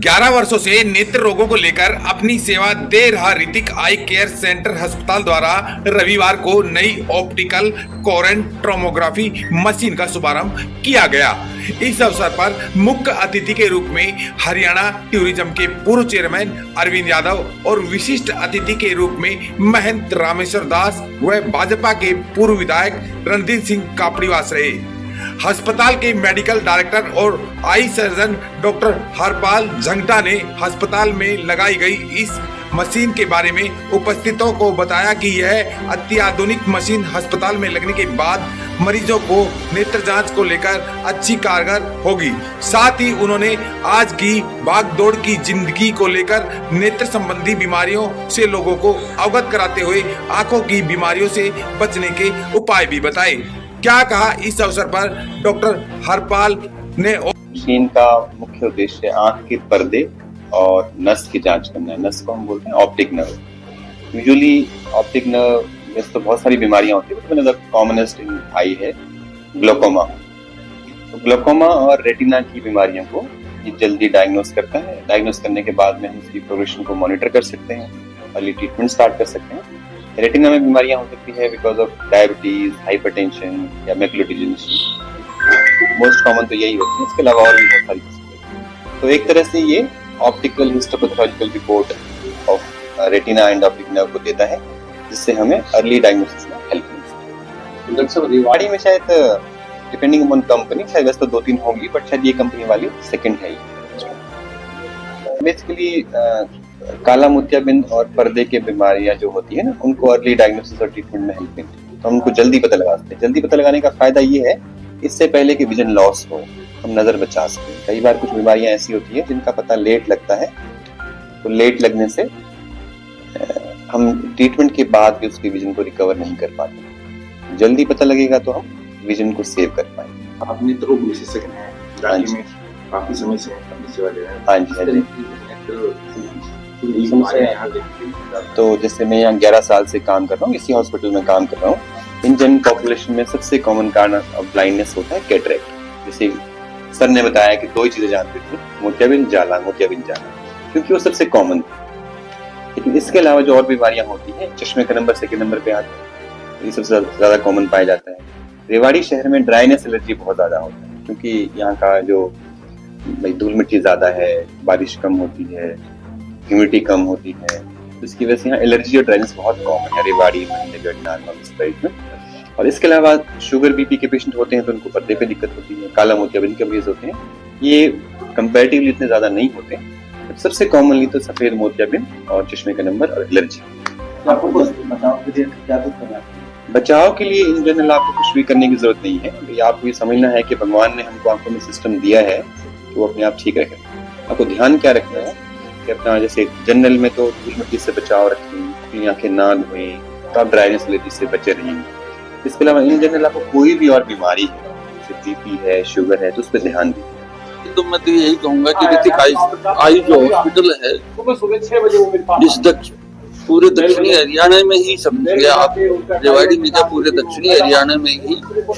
11 वर्षों से नेत्र रोगों को लेकर अपनी सेवा दे रहा ऋतिक आई केयर सेंटर अस्पताल द्वारा रविवार को नई ऑप्टिकल कोरेंट टोमोग्राफी मशीन का शुभारंभ किया गया। इस अवसर पर मुख्य अतिथि के रूप में हरियाणा टूरिज्म के पूर्व चेयरमैन अरविंद यादव और विशिष्ट अतिथि के रूप में महंत रामेश्वर दास व भाजपा के पूर्व विधायक रणदीप सिंह कापड़ीवास रहे। अस्पताल के मेडिकल डायरेक्टर और आई सर्जन डॉक्टर हरपाल झंगटा ने अस्पताल में लगाई गई इस मशीन के बारे में उपस्थितों को बताया कि यह अत्याधुनिक मशीन अस्पताल में लगने के बाद मरीजों को नेत्र जांच को लेकर अच्छी कारगर होगी। साथ ही उन्होंने आज की भागदौड़ की जिंदगी को लेकर नेत्र संबंधी बीमारियों से लोगों को अवगत कराते हुए आंखों की बीमारियों से बचने के उपाय भी बताए। क्या कहा इस अवसर पर डॉक्टर हरपाल ने। मशीन का मुख्य उद्देश्य आंख के पर्दे और नस की जांच करना है। नस को हम बोलते हैं optic nerve. Usually optic nerve में तो बहुत सारी बीमारियां होती है, बट द कॉमनेस्ट इन आई है ग्लोकोमा। तो ग्लोकोमा और रेटिना की बीमारियों को ये जल्दी डायग्नोस करता है। डायग्नोस करने के बाद में हम उसकी प्रोग्रेशन को मॉनिटर कर सकते हैं, अर्ली ट्रीटमेंट स्टार्ट कर सकते हैं। रेटिना में बीमारियां हो सकती है बिकॉज ऑफ डायबिटीज, हाइपरटेंशन या मैकुलर डिजीनेरेशन। मोस्ट कॉमन तो यही होती है, इसके अलावा और भी बहुत सारी चीजें। तो एक तरह से ये optical histopathological report of retina and optic nerve को देता है, जिससे हमें अर्ली डायग्नोसिस में हेल्प मिलती है। डॉक्टर साहब रेवाड़ी में शायद डिपेंडिंग अपॉन कंपनी शायद वैसे तो 2-3 होंगी, बट शायद ये कंपनी वाली सेकंड है। बेसिकली काला मोतियाबिंद और पर्दे की बीमारियां जो होती है ना, उनको अर्ली डायग्नोसिस और ट्रीटमेंट में हेल्प मिलती है। तो हम उनको जल्दी पता लगा सकते हैं। जल्दी पता लगाने का फायदा ये है, इससे पहले कि विजन लॉस हो हम नजर बचा सकते हैं। कई बार कुछ बीमारियां ऐसी होती है जिनका पता लेट लगता है, तो लेट लगने से हम ट्रीटमेंट के बाद भी उसके विजन को रिकवर नहीं कर पाते। जल्दी पता लगेगा तो हम विजन को सेव कर पाएंगे। आप नेत्र रोग विशेषज्ञ हैं, राज्य में काफी समय से अपनी सेवा दे रहे हैं। हाँ जी। तो जैसे मैं यहाँ 11 साल से काम कर रहा हूँ, इसी हॉस्पिटल में काम कर रहा हूँ। इन जनरल पॉपुलेशन में सबसे कॉमन कारण ऑफ ब्लाइंडनेस होता है कैटरेक्ट। जैसे सर ने बताया कि 2 ही चीजें जानते थे, मोतियाबिंद जाला, क्योंकि वो सबसे कॉमन थी। लेकिन इसके अलावा जो और बीमारियां होती हैं, चश्मे का नंबर सेकंड नंबर पे आता है, ये सबसे ज्यादा कॉमन पाया जाता है। रेवाड़ी शहर में ड्राइनेस एलर्जी बहुत ज्यादा होता है, क्योंकि यहाँ का जो धूल मिट्टी ज्यादा है, बारिश कम होती है, ह्यूमिडिटी कम होती है, तो इसकी वजह से यहाँ एलर्जी और ड्राइनेस बहुत कॉमन है रेवाड़ी में। और इसके अलावा शुगर बीपी के पेशेंट होते हैं तो उनको पर्दे पे दिक्कत होती है। काला मोतियाबिंद के मरीज होते हैं, ये कंपैरेटिवली इतने ज्यादा नहीं होते हैं। सबसे कॉमनली तो सफेद मोतियाबिंद और चश्मे का नंबर और एलर्जी। बचाव के लिए इन जनरल आपको कुछ भी करने की जरूरत नहीं है। आपको ये समझना है कि भगवान ने हमको आंखों में सिस्टम दिया है तो वो अपने आप ठीक रखे। आपको ध्यान क्या रखना है कि अपना जैसे जनरल में तो धूल मिट्टी से बचाव रखें, अपनी आंखें ना धोएं, तो आप ड्राइनेस एलर्जी से बचे रहेंगे। इसके अलावा इन जनरल आपको कोई भी और बीमारी है, जैसे बीपी है, शुगर है, तो उस पर ध्यान दीजिए। तो मैं तो यही कहूंगा कि ऋतिक आई जो हॉस्पिटल है, जिस पूरे दक्षिणी हरियाणा में ही समझिए आप, रेवाड़ी में क्या पूरे दक्षिणी हरियाणा में ही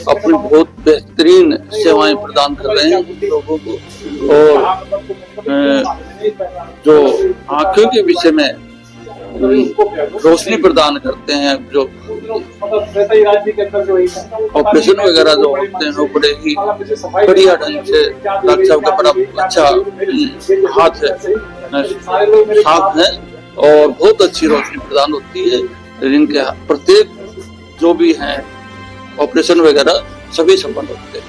अपनी बहुत बेहतरीन सेवाएं प्रदान कर रहे हैं लोगों को। और जो आंखों के विषय में रोशनी प्रदान करते हैं, जो ऑपरेशन वगैरह जो होते हैं वो बड़े ही बढ़िया ढंग से डॉक्टर साहब का बड़ा अच्छा हाथ है, साफ है और बहुत अच्छी रोशनी प्रदान होती है। इनके प्रत्येक जो भी हैं ऑपरेशन वगैरह सभी संपन्न होते हैं।